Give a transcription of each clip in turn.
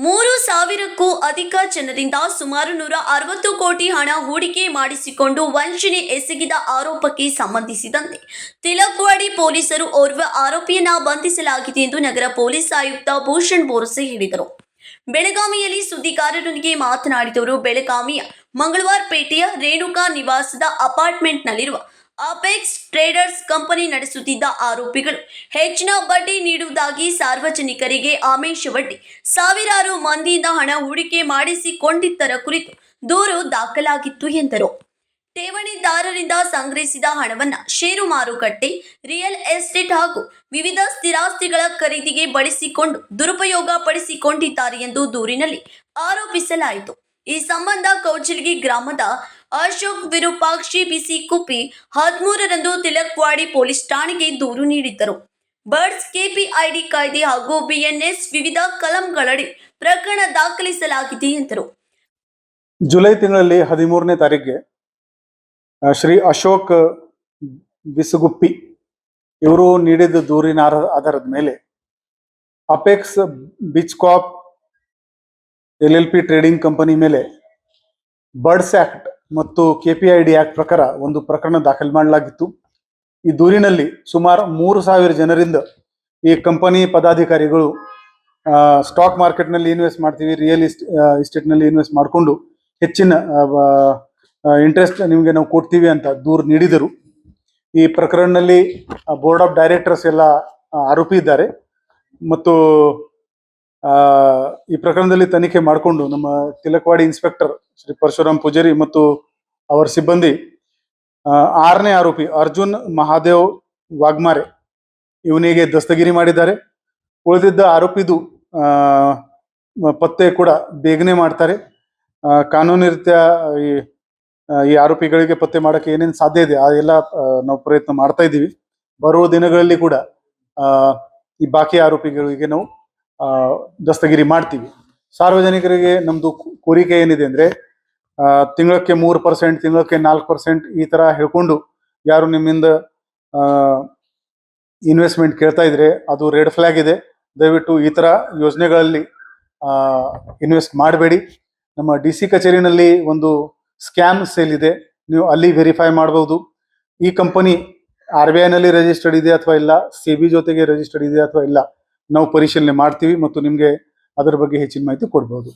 3,000ಕ್ಕೂ ಅಧಿಕ ಜನರಿಂದ ಸುಮಾರು 160 ಕೋಟಿ ಹಣ ಹೂಡಿಕೆ ಮಾಡಿಸಿಕೊಂಡು ವಂಚನೆ ಎಸಗಿದ ಆರೋಪಕ್ಕೆ ಸಂಬಂಧಿಸಿದಂತೆ ತಿಲಕ್ವಾಡಿ ಪೊಲೀಸರು ಓರ್ವ ಆರೋಪಿಯನ್ನ ಬಂಧಿಸಲಾಗಿದೆ ಎಂದು ನಗರ ಪೊಲೀಸ್ ಆಯುಕ್ತ ಭೂಷಣ್ ಬೋರಸೆ ಹೇಳಿದರು. ಬೆಳಗಾವಿಯಲ್ಲಿ ಸುದ್ದಿಗಾರರೊಂದಿಗೆ ಮಾತನಾಡಿದವರು, ಬೆಳಗಾವಿಯ ಮಂಗಳವಾರಪೇಟೆಯ ರೇಣುಕಾ ನಿವಾಸದ ಅಪಾರ್ಟ್ಮೆಂಟ್ನಲ್ಲಿರುವ ಅಪೆಕ್ಸ್ ಟ್ರೇಡರ್ಸ್ ಕಂಪನಿ ನಡೆಸುತ್ತಿದ್ದ ಆರೋಪಿಗಳು ಹೆಚ್ಚಿನ ಬಡ್ಡಿ ನೀಡುವುದಾಗಿ ಸಾರ್ವಜನಿಕರಿಗೆ ಆಮಿಷವೊಡ್ಡಿ ಸಾವಿರಾರು ಮಂದಿಯಿಂದ ಹಣ ಹೂಡಿಕೆ ಮಾಡಿಸಿಕೊಂಡಿದ್ದರ ಕುರಿತು ದೂರು ದಾಖಲಾಗಿತ್ತು ಎಂದರು. ಠೇವಣಿದಾರರಿಂದ ಸಂಗ್ರಹಿಸಿದ ಹಣವನ್ನು ಷೇರು ಮಾರುಕಟ್ಟೆ, ರಿಯಲ್ ಎಸ್ಟೇಟ್ ಹಾಗೂ ವಿವಿಧ ಸ್ಥಿರಾಸ್ತಿಗಳ ಖರೀದಿಗೆ ಬಳಸಿಕೊಂಡು ದುರುಪಯೋಗ ಪಡಿಸಿಕೊಂಡಿದ್ದಾರೆ ಎಂದು ದೂರಿನಲ್ಲಿ ಆರೋಪಿಸಲಾಯಿತು. ಈ ಸಂಬಂಧ ಕೌಜಲ್ಗಿ ಗ್ರಾಮದ ಅಶೋಕ್ ವಿರೂಪಾಕ್ಷಿ ಬಿಸಿಕುಪ್ಪಿ 13ರಂದು ತಿಲಕ್ವಾಡಿ ಪೊಲೀಸ್ ಠಾಣೆಗೆ ದೂರು ನೀಡಿದ್ದರು. ಬರ್ಡ್ಸ್ ಕೆಪಿಐಡಿ ಕಾಯ್ದೆ ಹಾಗೂ ಬಿಎನ್ಎಸ್ ವಿವಿಧ ಕಲಂಗಳಡಿ ಪ್ರಕರಣ ದಾಖಲಿಸಲಾಗಿದೆ ಎಂದರು. ಜುಲೈ ತಿಂಗಳಲ್ಲಿ 13ನೇ ತಾರೀಕಿಗೆ ಶ್ರೀ ಅಶೋಕ್ ಬಿಸುಗುಪ್ಪಿ ಇವರು ನೀಡಿದ ದೂರಿನ ಆಧಾರದ ಮೇಲೆ ಅಪೆಕ್ಸ್ ಬಿಚ್ಕಾಪ್ LLP ಟ್ರೇಡಿಂಗ್ ಕಂಪನಿ ಮೇಲೆ ಬರ್ಡ್ಸ್ ಆಕ್ಟ್ ಮತ್ತು KPID ಆಕ್ಟ್ ಪ್ರಕಾರ ಒಂದು ಪ್ರಕರಣ ದಾಖಲು ಮಾಡಲಾಗಿತ್ತು. ಈ ದೂರಿನಲ್ಲಿ ಸುಮಾರು 3,000 ಜನರಿಂದ ಈ ಕಂಪನಿ ಪದಾಧಿಕಾರಿಗಳು ಸ್ಟಾಕ್ ಮಾರ್ಕೆಟ್ನಲ್ಲಿ ಇನ್ವೆಸ್ಟ್ ಮಾಡ್ತೀವಿ, ರಿಯಲ್ ಎಸ್ಟೇಟ್ನಲ್ಲಿ ಇನ್ವೆಸ್ಟ್ ಮಾಡಿಕೊಂಡು ಹೆಚ್ಚಿನ ಇಂಟ್ರೆಸ್ಟ್ ನಿಮಗೆ ನಾವು ಕೊಡ್ತೀವಿ ಅಂತ ದೂರು ನೀಡಿದರು. ಈ ಪ್ರಕರಣದಲ್ಲಿ ಬೋರ್ಡ್ ಆಫ್ ಡೈರೆಕ್ಟರ್ಸ್ ಎಲ್ಲ ಆರೋಪಿ ಇದ್ದಾರೆ ಮತ್ತು ಈ ಪ್ರಕರಣದಲ್ಲಿ ತನಿಖೆ ಮಾಡಿಕೊಂಡು ನಮ್ಮ ತಿಲಕ್ವಾಡಿ ಇನ್ಸ್ಪೆಕ್ಟರ್ ಶ್ರೀ ಪರಶುರಾಮ್ ಪೂಜಾರಿ ಮತ್ತು ಅವರ ಸಿಬ್ಬಂದಿ 6ನೇ ಆರೋಪಿ ಅರ್ಜುನ್ ಮಹಾದೇವ್ ವಾಗ್ಮಾರೆ ಇವನಿಗೆ ದಸ್ತಗಿರಿ ಮಾಡಿದ್ದಾರೆ. ಉಳಿದಿದ್ದ ಆರೋಪಿದು ಪತ್ತೆ ಕೂಡ ಬೇಗನೆ ಮಾಡ್ತಾರೆ. ಕಾನೂನು ರೀತ್ಯ ಈ ಆರೋಪಿಗಳಿಗೆ ಪತ್ತೆ ಮಾಡಕ್ಕೆ ಏನೇನು ಸಾಧ್ಯ ಇದೆ ಅದೆಲ್ಲ ನಾವು ಪ್ರಯತ್ನ ಮಾಡ್ತಾ ಇದ್ದೀವಿ. ಬರುವ ದಿನಗಳಲ್ಲಿ ಕೂಡ ಈ ಬಾಕಿ ಆರೋಪಿಗಳಿಗೆ ನಾವು ದಸ್ತಗಿರಿ ಮಾಡ್ತೀವಿ. ಸಾರ್ವಜನಿಕರಿಗೆ ನಮ್ದು ಕೋರಿಕೆ ಏನಿದೆ ಅಂದ್ರೆ ತಿಂಗಳಕ್ಕೆ 3%, ತಿಂಗಳಕ್ಕೆ 4% ಈ ತರ ಹೇಳ್ಕೊಂಡು ಯಾರು ನಿಮ್ಮಿಂದ ಇನ್ವೆಸ್ಟ್ಮೆಂಟ್ ಕೇಳ್ತಾ ಇದ್ರೆ ಅದು ರೆಡ್ ಫ್ಲಾಗ್ ಇದೆ. ದಯವಿಟ್ಟು ಈ ತರ ಯೋಜನೆಗಳಲ್ಲಿ ಇನ್ವೆಸ್ಟ್ ಮಾಡಬೇಡಿ. ನಮ್ಮ DC ಕಚೇರಿನಲ್ಲಿ ಒಂದು ಸ್ಕ್ಯಾಮ್ ಸೇಲ್ ಇದೆ, ನೀವು ಅಲ್ಲಿ ವೆರಿಫೈ ಮಾಡಬಹುದು. ಈ ಕಂಪನಿ RBI ನಲ್ಲಿ ರಿಜಿಸ್ಟರ್ಡ್ ಇದೆ ಅಥವಾ ಇಲ್ಲ, SEBI ಜೊತೆಗೆ ರಿಜಿಸ್ಟರ್ಡ್ ಇದೆ ಅಥವಾ ಇಲ್ಲ, ನಾವು ಪರಿಶೀಲನೆ ಮಾಡ್ತೀವಿ ಮತ್ತು ನಿಮ್ಗೆ ಅದರ ಬಗ್ಗೆ ಹೆಚ್ಚಿನ ಮಾಹಿತಿ ಕೊಡಬಹುದು.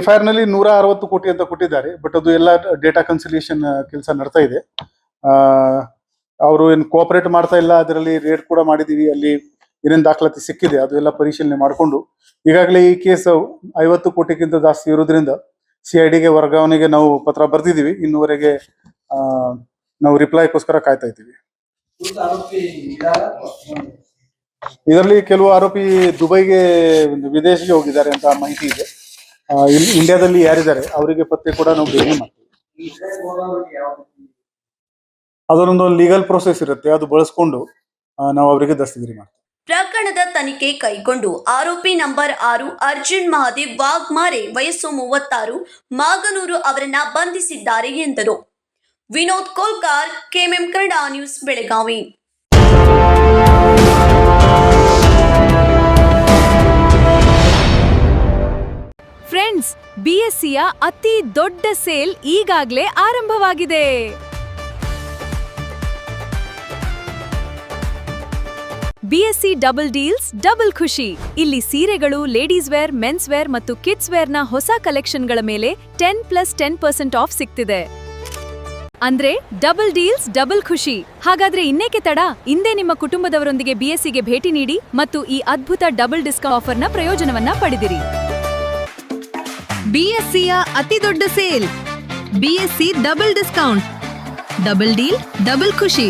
FIR ನಲ್ಲಿ 160 ಕೋಟಿ ಅಂತ ಕೊಟ್ಟಿದ್ದಾರೆ, ಬಟ್ ಅದು ಎಲ್ಲ ಡೇಟಾ ಕನ್ಸಿಲಿಯೇಷನ್ ಕೆಲಸ ನಡ್ತಾ ಇದೆ. ಅವರು ಏನು ಕೋಆಪರೇಟ್ ಮಾಡ್ತಾ ಇಲ್ಲ. ಅದರಲ್ಲಿ ರೇಡ್ ಕೂಡ ಮಾಡಿದೀವಿ, ಅಲ್ಲಿ ಏನೇನು ದಾಖಲಾತಿ ಸಿಕ್ಕಿದೆ ಅದು ಎಲ್ಲ ಪರಿಶೀಲನೆ ಮಾಡಿಕೊಂಡು ಈಗಾಗಲೇ ಈ ಕೇಸ್ 50 ಕೋಟಿಗಿಂತ ಜಾಸ್ತಿ ಇರೋದ್ರಿಂದ CIDಗೆ ವರ್ಗಾವಣೆಗೆ ನಾವು ಪತ್ರ ಬರ್ತಿದ್ದೀವಿ. ಇನ್ನೂವರೆಗೆ ನಾವು ರಿಪ್ಲೈಗೋಸ್ಕರ ಕಾಯ್ತಾ ಇದ್ದೀವಿ. ಇದರಲ್ಲಿ ಕೆಲವು ಆರೋಪಿ ದುಬೈಗೆ ವಿದೇಶಕ್ಕೆ ಹೋಗಿದ್ದಾರೆ ಅಂತ ಮಾಹಿತಿ ಇದೆ. ಇಂಡಿಯಾದಲ್ಲಿ ಯಾರಿದ್ದಾರೆ ಅವರಿಗೆ ಪತ್ತೆ ಕೂಡ ನಾವು ಬೇಗನೆ ಮಾಡ್ತೀವಿ. ಅದರೊಂದು ಲೀಗಲ್ ಪ್ರೊಸೆಸ್ ಇರುತ್ತೆ, ಅದು ಬಳಸ್ಕೊಂಡು ನಾವು ಅವರಿಗೆ ದಸ್ತಗಿರಿ ಮಾಡ್ತೀವಿ. ಪ್ರಕರಣದ ತನಿಖೆ ಕೈಗೊಂಡು ಆರೋಪಿ ನಂಬರ್ 6 ಅರ್ಜುನ್ ಮಹಾದೇವ್ ವಾಗ್ಮಾರೆ ವಯಸ್ಸು 36 ಮಾಗನೂರು ಅವರನ್ನ ಬಂಧಿಸಿದ್ದಾರೆ ಎಂದರು. Vinod Kolkar, KMM Kannada news, Belagavi. Friends, BSCಯ ಅತಿ ದೊಡ್ಡ ಸೇಲ್ ಈಗಾಗಲೇ ಆರಂಭವಾಗಿದೆ. BSC ಡಬಲ್ ಡೀಲ್ಸ್ ಡಬಲ್ ಖುಷಿ. ಇಲ್ಲಿ ಸೀರೆಗಳು, ಲೇಡೀಸ್ ವೇರ್, ಮೆನ್ಸ್ ವೇರ್ ಮತ್ತು ಕಿಡ್ಸ್ ವೇರ್ನ ಹೊಸ ಕಲೆಕ್ಷನ್ಗಳ ಮೇಲೆ 10+10% ಆಫ್ ಸಿಗ್ತಿದೆ. ಅಂದ್ರೆ ಡಬಲ್ ಡೀಲ್ಸ್ ಡಬಲ್ ಖುಷಿ. ಹಾಗಾದ್ರೆ ಇನ್ನೇಕೆ ತಡ? ಇಂದೇ ನಿಮ್ಮ ಕುಟುಂಬದವರೊಂದಿಗೆ BSCಗೆ ಭೇಟಿ ನೀಡಿ ಮತ್ತು ಈ ಅದ್ಭುತ ಡಬಲ್ ಡಿಸ್ಕೌಂಟ್ ಆಫರ್ನ ಪ್ರಯೋಜನವನ್ನ ಪಡೆದಿರಿ. BSCಯ ಅತಿ ದೊಡ್ಡ sale, BSC double discount, double deal double ಖುಷಿ.